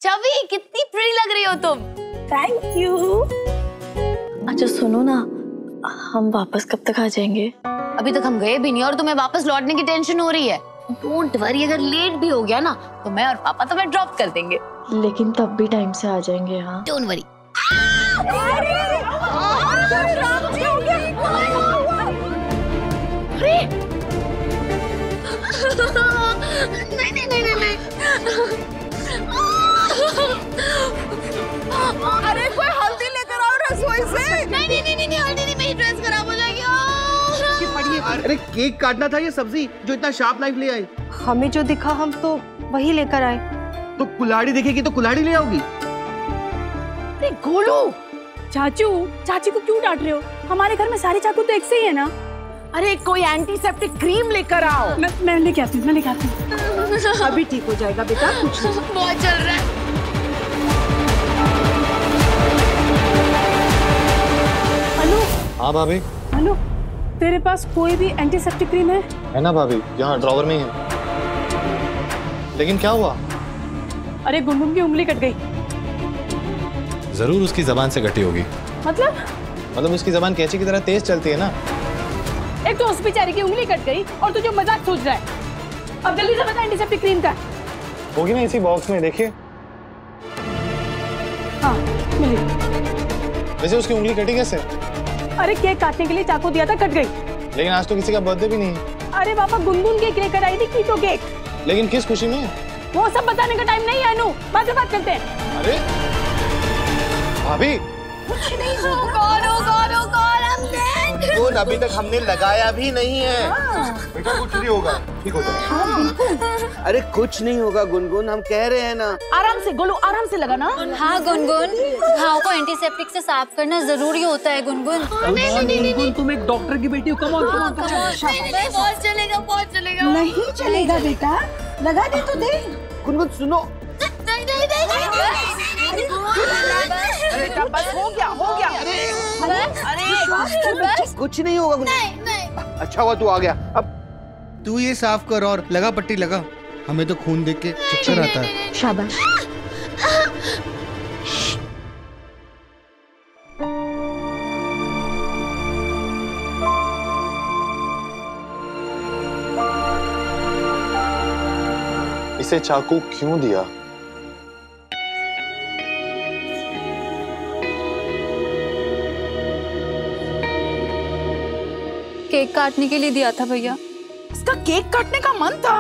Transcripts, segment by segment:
छवि कितनी प्रिटी लग रही हो तुम। Thank you. अच्छा सुनो ना, हम वापस कब तक आ जाएंगे? अभी तक हम गए भी नहीं और तुम्हें वापस लौटने की टेंशन हो रही है। डोंट वरी, अगर लेट भी हो गया ना तो मैं और पापा तुम्हें ड्रॉप कर देंगे। लेकिन तब भी टाइम से आ जाएंगे। हाँ डोंट वरी। अरे कोई हल्दी लेकर आओ रसोई से। नहीं हल्दी नहीं, मेरी ड्रेस खराब हो जाएगी। अरे केक काटना था, ये सब्जी जो इतना शार्प नाइफ ले आई। हमें जो दिखा हम तो वही लेकर आए। तो कुल्हाड़ी दिखेगी तो कुल्हाड़ी ले आओगी। अरे गोलू, चाची को क्यों डांट रहे हो? हमारे घर में सारे चाकू तो एक से ही है ना। अरे कोई एंटीसेप्टिक क्रीम लेकर आओ। मैं लेके आती हूँ। अभी ठीक हो जाएगा बेटा, कुछ बहुत चल रहा है। अनु। हाँ भाभी। अनु, तेरे पास कोई भी एंटीसेप्टिक क्रीम है? है ना भाभी, यहाँ ड्रॉवर में ही है। लेकिन क्या हुआ? अरे गुनगुन की उंगली कट गई। जरूर उसकी जबान से कटी होगी। मतलब उसकी जबान कैंची की तरह तेज चलती है ना। एक तो उस बेचारी की उंगली कट गई और तू जो मजाक सोच रहा है। अब जल्दी से बता एंटीसेप्टिक क्रीम का। होगी ना इसी बॉक्स में, देखिए। हाँ मिली। वैसे उसकी उंगली कटी कैसे? अरे केक काटने के लिए चाकू दिया था, कट गई। लेकिन आज तो किसी का बर्थडे भी नहीं है। अरे पापा गुनगुन केक लेकर आई थी, कीटो केक। लेकिन किस खुशी में? वो सब बताने का टाइम नहीं है अनु, बाद में बात करते हैं। अरे भाभी, कौन? अभी तक हमने लगाया भी नहीं है। बेटा कुछ नहीं होगा, ठीक हो जाएगा। अरे कुछ नहीं होगा गुनगुन, हम कह रहे हैं ना। आराम से गोलू, आराम से लगा ना। हाँ गुनगुन, घाव को एंटीसेप्टिक से साफ करना जरूरी होता है गुनगुन। गुनगुन तुम एक डॉक्टर की बेटी हो, कम ऑन। बहुत चलेगा। नहीं चलेगा बेटा, लगा दे तो दे। गुनगुन सुनो। अरे बस हो गया। अरे कुछ नहीं होगा गुनगुन। अच्छा हुआ तू आ गया। अब तू ये साफ कर और लगा पट्टी लगा। हमें तो खून देख के चक्कर आता है। शाबाश। इसे चाकू क्यों दिया? केक काटने के लिए दिया था भैया। इसका केक काटने का मन था।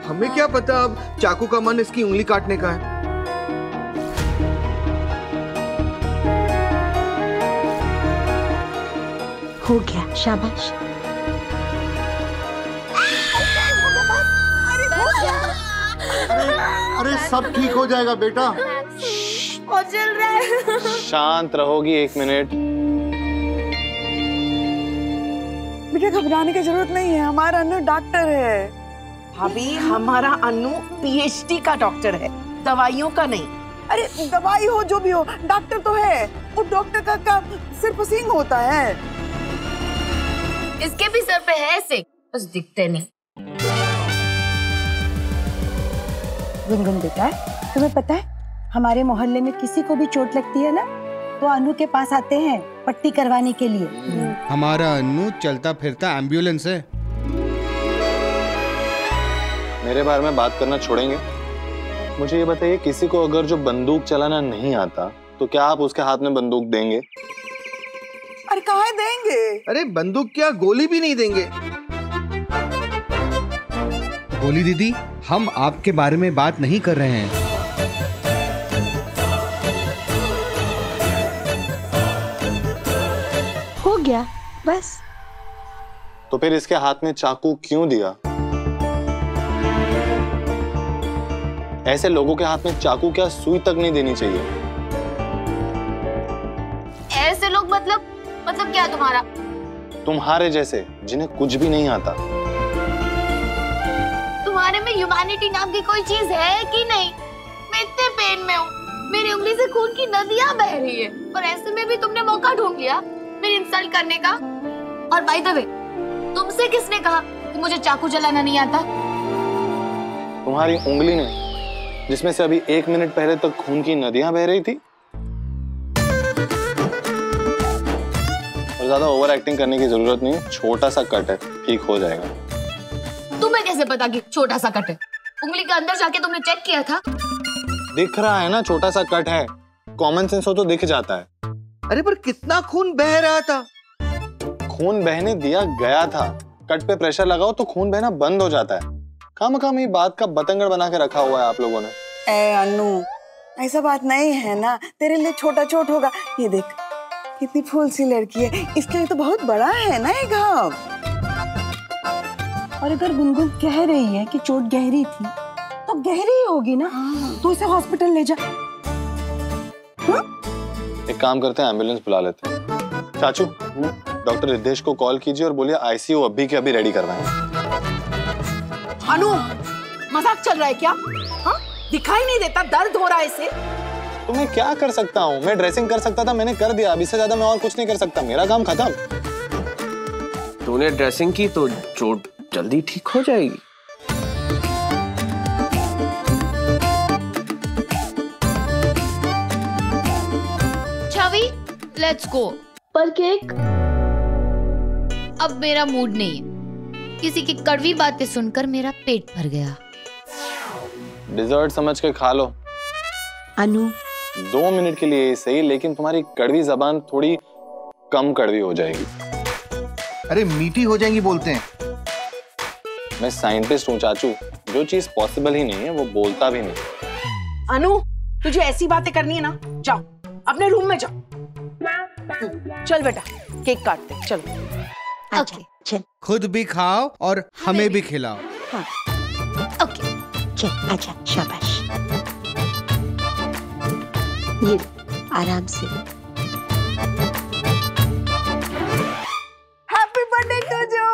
हमें क्या पता अब चाकू का मन इसकी उंगली काटने का है। हो गया, शाबाश। अरे सब ठीक हो जाएगा बेटा। और चल रहा है। शांत रहोगी 1 मिनट। बेटा घबराने की जरूरत नहीं है, हमारा अनु डॉक्टर है। भाभी हमारा अनु पीएचडी का डॉक्टर है, दवाइयों का नहीं। अरे दवाई हो जो भी हो, डॉक्टर तो है। वो डॉक्टर का काम सिर्फ सींग होता है। इसके भी सर पे है ऐसे, बस दिखते नहीं। गुनगुन बेटा, तुम्हें पता है हमारे मोहल्ले में किसी को भी चोट लगती है ना तो अनु के पास आते हैं पट्टी करवाने के लिए। हमारा अनु चलता फिरता एम्बुलेंस है। मेरे बारे में बात करना छोड़ेंगे? मुझे ये बताइए, किसी को अगर जो बंदूक चलाना नहीं आता तो क्या आप उसके हाथ में बंदूक देंगे? अरे कहाँ देंगे? अरे बंदूक क्या, गोली भी नहीं देंगे। गोली दीदी, हम आपके बारे में बात नहीं कर रहे हैं। हो गया बस। तो फिर इसके हाथ में चाकू क्यों दिया? ऐसे लोगों के हाथ में चाकू क्या सुई तक नहीं देनी चाहिए? ऐसे लोग मतलब क्या तुम्हारा? तुम्हारे जैसे जिन्हें कुछ भी नहीं आता। तुम्हारे में ह्यूमैनिटी नाम की कोई चीज है कि नहीं? मैं इतने पेन में हूँ, मेरी उंगली से खून की नदियां बह रही है और ऐसे में भी तुमने मौका ढूंढ लिया मेरी इंसल्ट करने का। और बाय द वे, तुमसे किसने कहा कि मुझे चाकू चलाना नहीं आता? तुम्हारी उंगली ने जिसमें से अभी 1 मिनट पहले तक खून की नदियां बह रही थी। और ज्यादा ओवर एक्टिंग करने की जरूरत नहीं है, छोटा सा कट है, ठीक हो जाएगा। तुम्हें कैसे पता कि छोटा सा कट है? उंगली के अंदर जाके तुमने चेक किया था? दिख रहा है ना, छोटा सा कट है। कॉमन सेंस हो तो दिख जाता है। अरे पर कितना खून बह रहा था? खून बहने दिया गया था। कट पे प्रेशर लगाओ तो खून बहना बंद हो जाता है। खामखाम ये बात का बतंगड़ बना के रखा हुआ है आप लोगों ने। ए अनु, ऐसा बात नहीं है ना, तेरे लिए छोटा चोट होगा। ये देख कितनी फूल सी लड़की है, इसके लिए तो बहुत बड़ा है ना ये घाव। और अगर गुनगुन कह रही है कि चोट गहरी थी तो गहरी ही होगी ना। तो इसे हॉस्पिटल ले जा। एक काम करते हैं, एम्बुलेंस बुला लेते हैं। चाचू, डॉक्टर रिद्धेश को कॉल कीजिए और बोलिए आईसीयू अभी के अभी रेडी करवाएं। अनु, मजाक चल रहा है क्या? हाँ? दिखाई नहीं देता दर्द हो रहा है इसे? तो मैं क्या कर सकता हूँ? मैं ड्रेसिंग कर सकता था, मैंने कर दिया। अभी से ज्यादा मैं और कुछ नहीं कर सकता, मेरा काम खत्म। तूने ड्रेसिंग की तो चोट जल्दी ठीक हो जाएगी। छवि, लेट्स गो। पर केक? अब मेरा मूड नहीं है। किसी की कड़वी बातें सुनकर मेरा पेट भर गया। डिजर्ट समझ के खा लो। अनु, 2 मिनट के लिए सही, लेकिन तुम्हारी कड़वी जबान थोड़ी कम कड़वी हो जाएगी। अरे मीठी हो जाएंगी बोलते हैं। मैं साइंटिस्ट हूँ चाचू, जो चीज पॉसिबल ही नहीं है वो बोलता भी नहीं। अनु, तुझे ऐसी बातें करनी है ना, जाओ अपने रूम में जाओ। चल बेटा, केक काटते हैं, चलो। ओके, चल खुद भी खाओ और हमें भी खिलाओ। ओके। चल, अच्छा शाबाश। ये आराम से। Happy birthday to.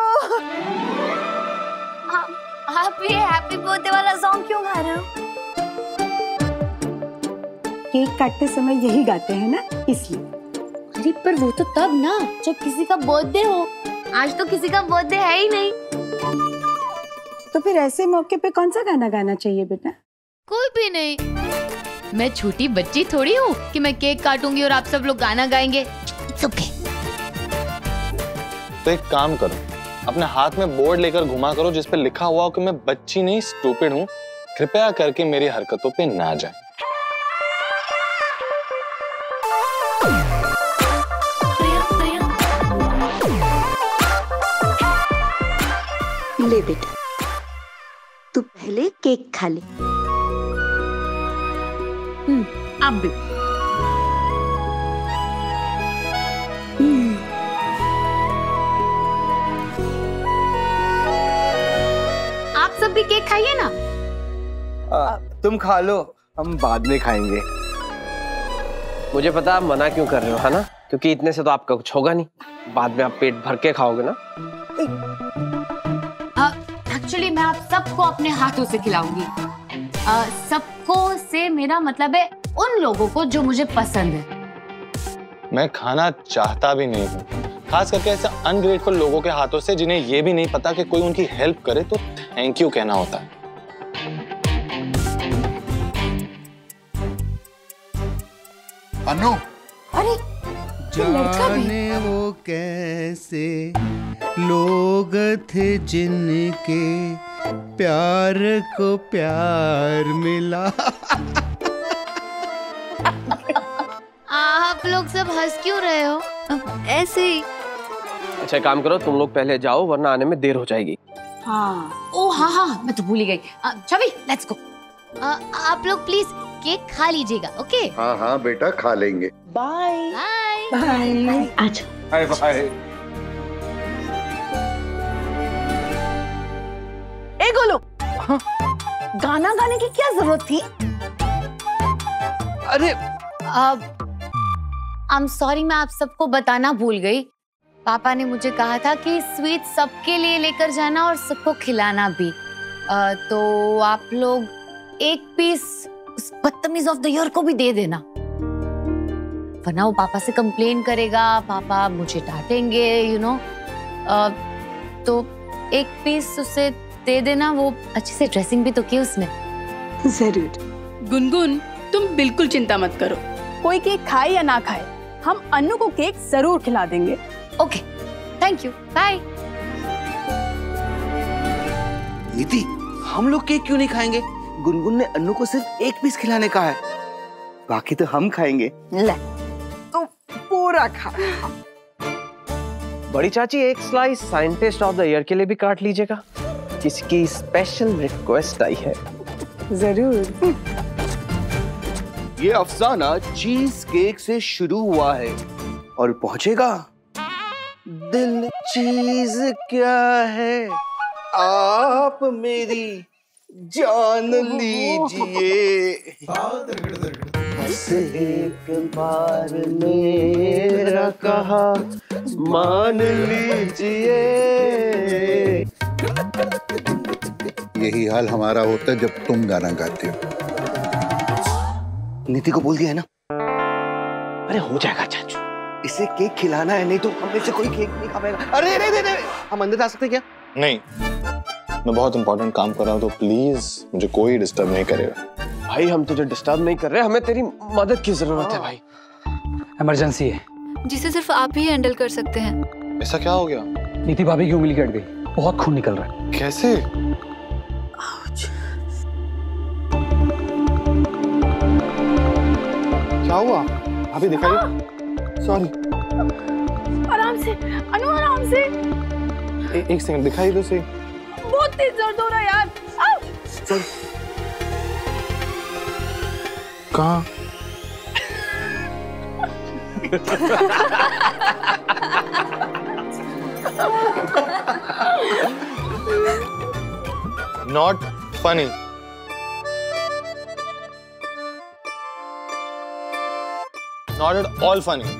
आप ये हैप्पी बर्थडे वाला सॉन्ग क्यों गा रहे हो? केक काटते समय यही गाते हैं ना, इसलिए। अरे पर वो तो तब ना जब किसी का बर्थडे हो। आज तो किसी का बर्थडे है ही नहीं। तो फिर ऐसे मौके पे कौन सा गाना गाना चाहिए बेटा? कोई भी नहीं। मैं छोटी बच्ची थोड़ी हूँ कि मैं केक काटूंगी और आप सब लोग गाना गाएंगे। It's okay। तो एक काम करो, अपने हाथ में बोर्ड लेकर घुमा करो जिस पे लिखा हुआ हो कि मैं बच्ची नहीं स्टूपिड हूँ, कृपया करके मेरी हरकतों पे ना जाए। ले बेटा, तू पहले केक खा ले। आप भी। आप सब भी केक खाइए ना। तुम खा लो, हम बाद में खाएंगे। मुझे पता आप मना क्यों कर रहे हो, है ना? क्योंकि इतने से तो आपका कुछ होगा नहीं। बाद में आप पेट भर के खाओगे ना। एक्चुअली मैं आप सबको अपने हाथों से खिलाऊंगी। सबको से मेरा मतलब है उन लोगों को जो मुझे पसंद है। मैं खाना चाहता भी नहीं हूँ, खास करके ऐसे अनग्रेटफुल लोगों के हाथों से जिन्हें ये भी नहीं पता कि कोई उनकी हेल्प करे तो थैंक यू कहना होता है। अनु, अरे जाने वो कैसे लोग थे जिनके प्यार को प्यार मिला। आप लोग सब हंस क्यों रहे हो? ऐसे ही। अच्छा एक काम करो, तुम लोग पहले जाओ वरना आने में देर हो जाएगी। हाँ। ओ हाँ, मैं तो भूल ही गई। छवि, लेट्स गो। आप लोग प्लीज केक खा लीजिएगा, ओके? हाँ हाँ बेटा, खा लेंगे। Bye bye. बाय। अच्छा बाय बाय। ए गोलू, गाना गाने की क्या जरूरत थी? अरे आई एम सॉरी, मैं आप सबको बताना भूल गई। पापा ने मुझे कहा था कि स्वीट सबके लिए लेकर जाना और सबको खिलाना भी। तो आप लोग एक पीस उस बदतमीज ऑफ द ईयर को भी दे देना, वरना वो पापा से कंप्लेन करेगा, पापा मुझे डांटेंगे, यू नो। तो एक पीस उसे दे देना, वो अच्छे से ड्रेसिंग भी तो की उसने। जरूर। गुनगुन, तुम बिल्कुल चिंता मत करो, कोई केक खाए या ना खाए, हम अन्नू को केक जरूर खिला देंगे। Okay, thank you, bye. Niti, हम लोग केक क्यों नहीं खाएंगे? गुनगुन ने अन्नू को सिर्फ एक पीस खिलाने का है, बाकी तो हम खाएंगे। ले तो पूरा खा। बड़ी चाची, एक slice scientist of the year के लिए भी काट लीजिएगा, जिसकी स्पेशल रिक्वेस्ट आई है। जरूर। ये अफसाना चीज केक से शुरू हुआ है और पहुंचेगा दिल। चीज क्या है आप मेरी जान लीजिए, बस एक बार मेरा कहा मान लीजिए। यही हाल हमारा होता है जब तुम गाना गाते हो। नीति को बोल दिया है ना? अरे हो जाएगा चाचू। इसे केक खिलाना है, नहीं तो हम में से कोई केक नहीं खा पाएगा। अरे अरे हम अंदर जा सकते क्या? नहीं, मैं बहुत इंपॉर्टेंट काम कर रहा हूँ, तो प्लीज मुझे कोई डिस्टर्ब नहीं करेगा। भाई हम तुझे डिस्टर्ब नहीं कर रहे, हमें तेरी मदद की जरूरत है भाई। इमरजेंसी है जिसे सिर्फ आप ही हैंडल कर सकते हैं। ऐसा क्या हो गया? नीति भाभी की उंगली कट गई, बहुत खून निकल रहा है। कैसे? क्या हुआ? अभी दिखाइए। सॉरी। आराम से अनु, आराम से। एक सेकंड, दिखाई तो सही। बहुत तेज दर्द हो रहा है यार। चल। कहाँ? Not funny. Not at all funny.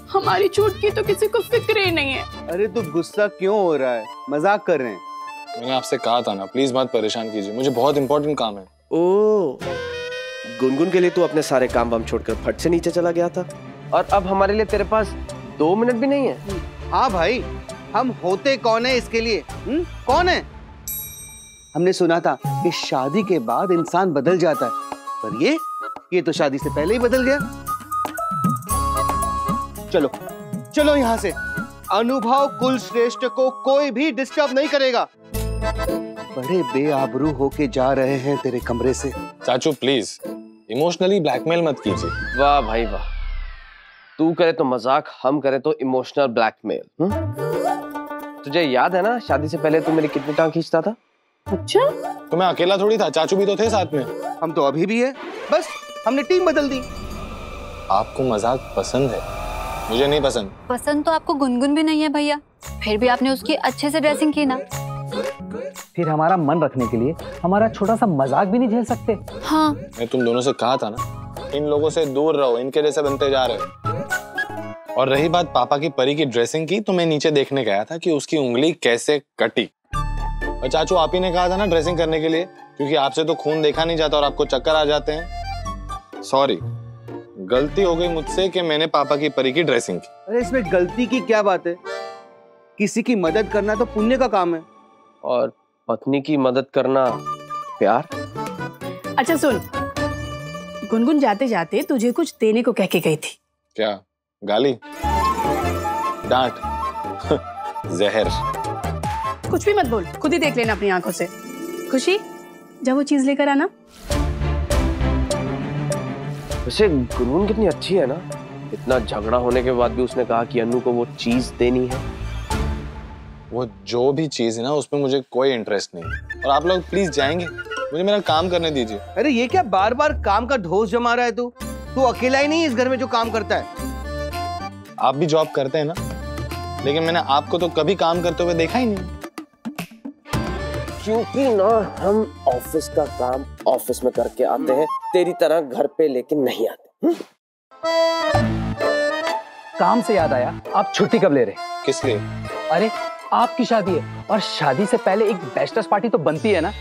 हमारी चोट की तो किसी को फिक्र ही नहीं है। अरे तू गुस्सा क्यों हो रहा है? मजाक कर रहे हैं। मैंने आपसे कहा था ना, प्लीज मत परेशान कीजिए, मुझे बहुत इंपॉर्टेंट काम है। ओ, गुनगुन के लिए तू अपने सारे काम वाम छोड़कर फट से नीचे चला गया था, और अब हमारे लिए तेरे पास 2 मिनट भी नहीं है। हाँ भाई, हम होते कौन है इसके लिए? कौन है? हमने सुना था कि शादी के बाद इंसान बदल जाता है, पर ये तो शादी से पहले ही बदल गया। चलो चलो यहाँ से। अनुभव कुलश्रेष्ठ को कोई भी डिस्टर्ब नहीं करेगा। बड़े बेआबरू होके जा रहे हैं तेरे कमरे से। चाचू प्लीज इमोशनली ब्लैकमेल मत कीजिए। वाह भाई वाह, तू करे तो मजाक, हम करे तो इमोशनल ब्लैकमेल। तुझे याद है ना, शादी से पहले तू मेरी कितनी टांग खींचता था? अच्छा, तो मैं अकेला थोड़ी था, चाचू भी तो थे साथ में। हम तो अभी भी है, बस हमने टीम बदल दी। आपको मजाक पसंद है, मुझे नहीं पसंद। पसंद तो आपको गुनगुन भी नहीं है भैया, फिर भी आपने उसकी अच्छे से ड्रेसिंग की ना। फिर हमारा मन रखने के लिए हमारा छोटा सा मजाक भी नहीं झेल सकते। हाँ, मैं तुम दोनों से कहा था ना, इन लोगों से दूर रहो, इनके जैसे बनते जा रहे हो। और रही बात पापा की परी की ड्रेसिंग की, तो मैं नीचे देखने गया था कि उसकी उंगली कैसे कटी। और चाचू आप ही ने कहा था ना ड्रेसिंग करने के लिए, क्योंकि आपसे तो खून देखा नहीं जाता और आपको चक्कर आ जाते हैं। सॉरी, गलती हो गई मुझसे कि मैंने पापा की परी की ड्रेसिंग की। अरे इसमें गलती की क्या बात है? किसी की मदद करना तो पुण्य का काम है। और पत्नी की मदद करना प्यार। अच्छा सुन, गुनगुन जाते जाते तुझे कुछ देने को कह के गई थी। क्या? गाली? डांट? जहर? कुछ भी मत बोल, खुद ही देख लेना अपनी आंखों से। खुशी, जब वो चीज लेकर आना। वैसे गुनगुन कितनी अच्छी है ना, इतना झगड़ा होने के बाद भी उसने कहा कि अन्नू को वो चीज देनी है। वो जो भी चीज है ना, उसमें मुझे कोई इंटरेस्ट नहीं है। और आप लोग प्लीज जाएंगे, मुझे मेरा काम करने दीजिए। अरे ये क्या बार बार काम का ढोस जमा रहा है तू? तू अकेला ही नहीं इस घर में जो काम करता है। आप भी जॉब करते हैं ना, लेकिन मैंने आपको तो कभी काम करते हुए देखा ही नहीं। क्योंकि ना हम ऑफिस का काम ऑफिस में करके आते हैं, तेरी तरह घर पे लेकिन नहीं आते। काम से याद आया, आप छुट्टी कब ले रहे? किस लिए? अरे आपकी शादी है, और शादी से पहले एक बैचलर्स पार्टी तो बनती है ना।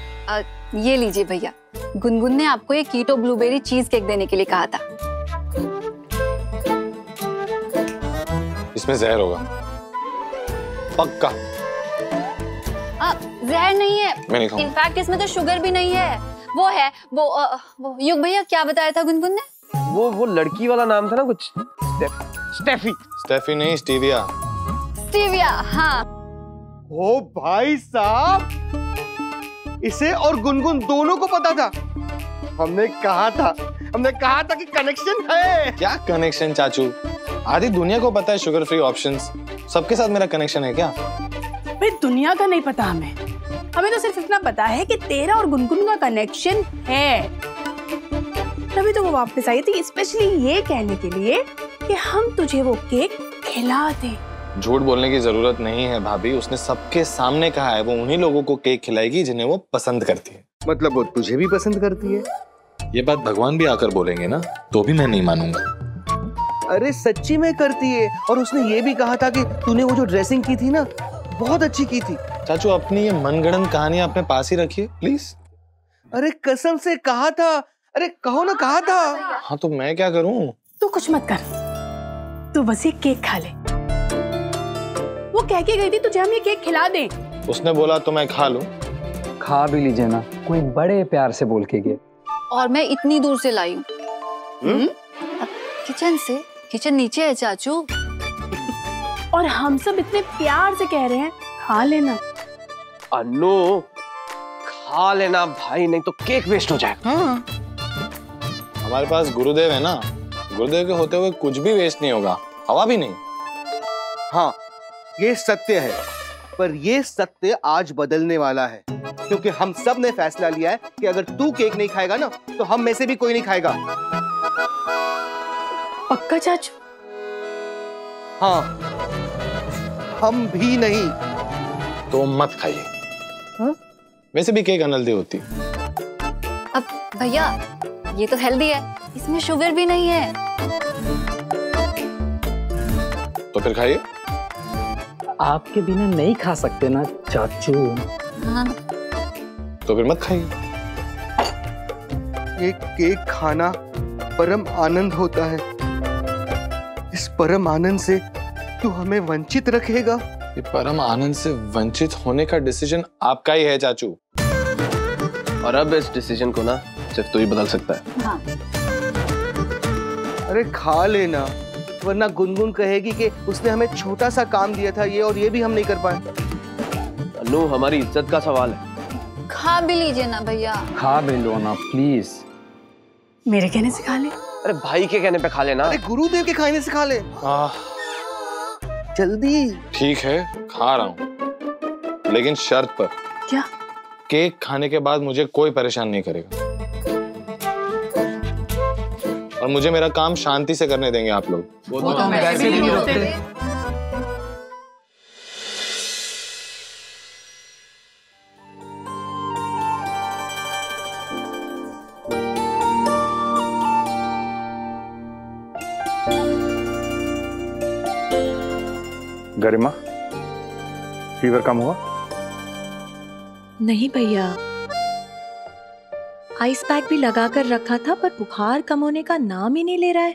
ये लीजिए भैया, गुनगुन ने आपको एक कीटो ब्लूबेरी चीज केक देने के लिए कहा था। इसमें जहर होगा पक्का। जहर नहीं है, मैं नहीं खाऊंगा। इनफैक्ट इसमें तो शुगर भी नहीं है। वो है वो युग भैया क्या बताया था गुनगुन ने? वो लड़की वाला नाम था ना कुछ, स्टेफी। स्टेफी नहीं, स्टीविया। स्टीविया, हाँ। ओ भाई साहब, इसे और गुनगुन दोनों को पता था। हमने कहा था कि कनेक्शन है। क्या कनेक्शन चाचू? आधी दुनिया को पता है शुगर फ्री ऑप्शंस। सबके साथ मेरा कनेक्शन है क्या? भाई दुनिया का नहीं पता हमें तो सिर्फ इतना पता है कि तेरा और गुनगुन का कनेक्शन है। तभी तो वो वापस आई थी स्पेशली ये कहने के लिए कि हम तुझे वो केक खिला दें। झूठ बोलने की जरूरत नहीं है भाभी, उसने सबके सामने कहा है वो उन्हीं लोगों को केक खिलाएगी जिन्हें वो पसंद करती है। मतलब वो तुझे भी पसंद करती है? ये बात भगवान भी आकर बोलेंगे ना तो भी मैं नहीं मानूंगा। अरे सच्ची में करती है, और उसने ये भी कहा था कि तूने वो जो ड्रेसिंग की थी ना बहुत अच्छी की थी। चाचू अपनी ये मनगढ़ंत कहानियां अपने पास ही रखिए प्लीज। अरे कसम से कहा था। अरे कहो ना, कहा था। हाँ तो मैं क्या करूं? तू कुछ मत कर, तू बस ये केक खा ले। वो कह के गई थी तुझे हम ये केक खिला दें। उसने बोला तो मैं खा लूं। खा भी लीजिए ना, कोई बड़े प्यार से बोल के गए। और मैं इतनी दूर से लाई हूँ किचन से। किचन नीचे है चाचू। और हम सब इतने प्यार से कह रहे हैं खा लेना। अनु खा लेना भाई, नहीं तो केक वेस्ट हो जाएगा। हाँ। हमारे पास गुरुदेव है ना, गुरुदेव के होते हुए कुछ भी वेस्ट नहीं होगा, हवा भी नहीं। हाँ ये सत्य है, पर ये सत्य आज बदलने वाला है, क्योंकि हम सब ने फैसला लिया है कि अगर तू केक नहीं खाएगा ना तो हम में से भी कोई नहीं खाएगा। पक्का चाचू? हाँ, हम भी नहीं। तो मत खाइए। हाँ? वैसे भी केक अनहेल्दी होती। अब भैया ये तो हेल्दी है, इसमें शुगर भी नहीं है। तो फिर खाइए। आपके बिना नहीं खा सकते ना चाचू। हाँ। तो फिर मत खाइए। एक केक खाना परम आनंद होता है। इस परम आनंद से तू हमें वंचित रखेगा? ये परम आनंद से वंचित होने का डिसीजन आपका ही है चाचू। और अब इस डिसीजन को ना सिर्फ तू ही बदल सकता है। हाँ। अरे खा लेना, वरना गुनगुन कहेगी कि उसने हमें छोटा सा काम दिया था ये, और ये भी हम नहीं कर पाए। अनु हमारी इज्जत का सवाल है। खा भी लीजिए ना भैया। खा भी लो ना प्लीज। मेरे कहने से खा ले। अरे भाई के कहने पे खा लेना। अरे गुरुदेव के खाने से खा ले। जल्दी। ठीक है खा रहा हूँ, लेकिन शर्त पर। क्या? केक खाने के बाद मुझे कोई परेशान नहीं करेगा, और मुझे मेरा काम शांति से करने देंगे आप लोग। वो तो हम वैसे भी नहीं रोकते। गरिमा, फीवर कम हुआ? नहीं भैया, आइस पैक भी लगा कर रखा था पर बुखार कम होने का नाम ही नहीं ले रहा है।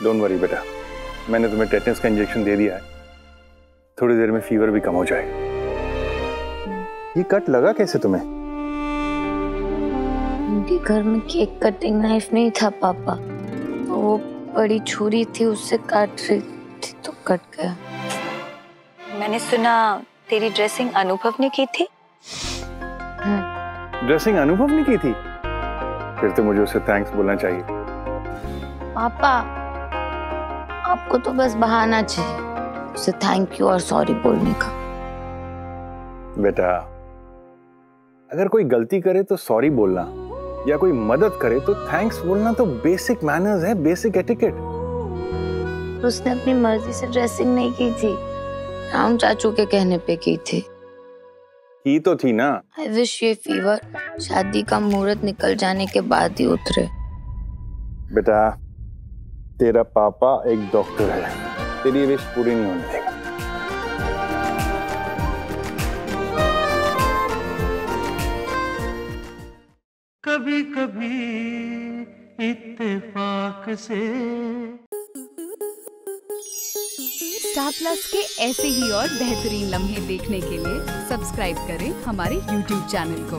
डोंट वरी बेटा, मैंने तुम्हें टेटनस का इंजेक्शन दे दिया है, थोड़ी देर में फीवर भी कम हो जाएगा। ये कट लगा कैसे तुम्हें? उनके घर में केक कटिंग नाइफ नहीं था पापा, तो वो बड़ी छुरी थी उससे काट रही थी तो कट गया। मैंने सुना तेरी ड्रेसिंग अनुभव ने की थी। ड्रेसिंग अनुभव ने की थी? फिर तो मुझे उसे थैंक्स बोलना चाहिए। पापा आपको तो बस बहाना चाहिए उसे थैंक यू और सॉरी बोलने का। बेटा, अगर कोई गलती करे तो सॉरी बोलना, या कोई मदद करे तो थैंक्स बोलना तो बेसिक मैनर्स है, बेसिक एटिकेट। उसने अपनी मर्जी से ड्रेसिंग नहीं की थी, राम चाचू के कहने पे की थी। की तो थी ना। आई विश ये फीवर शादी का मुहूर्त निकल जाने के बाद ही उतरे। बेटा, तेरा पापा एक डॉक्टर है, तेरी विश पूरी नहीं होने देगा। कभी कभी इत्तेफाक से स्टार प्लस के ऐसे ही और बेहतरीन लम्हे देखने के लिए सब्सक्राइब करें हमारे YouTube चैनल को।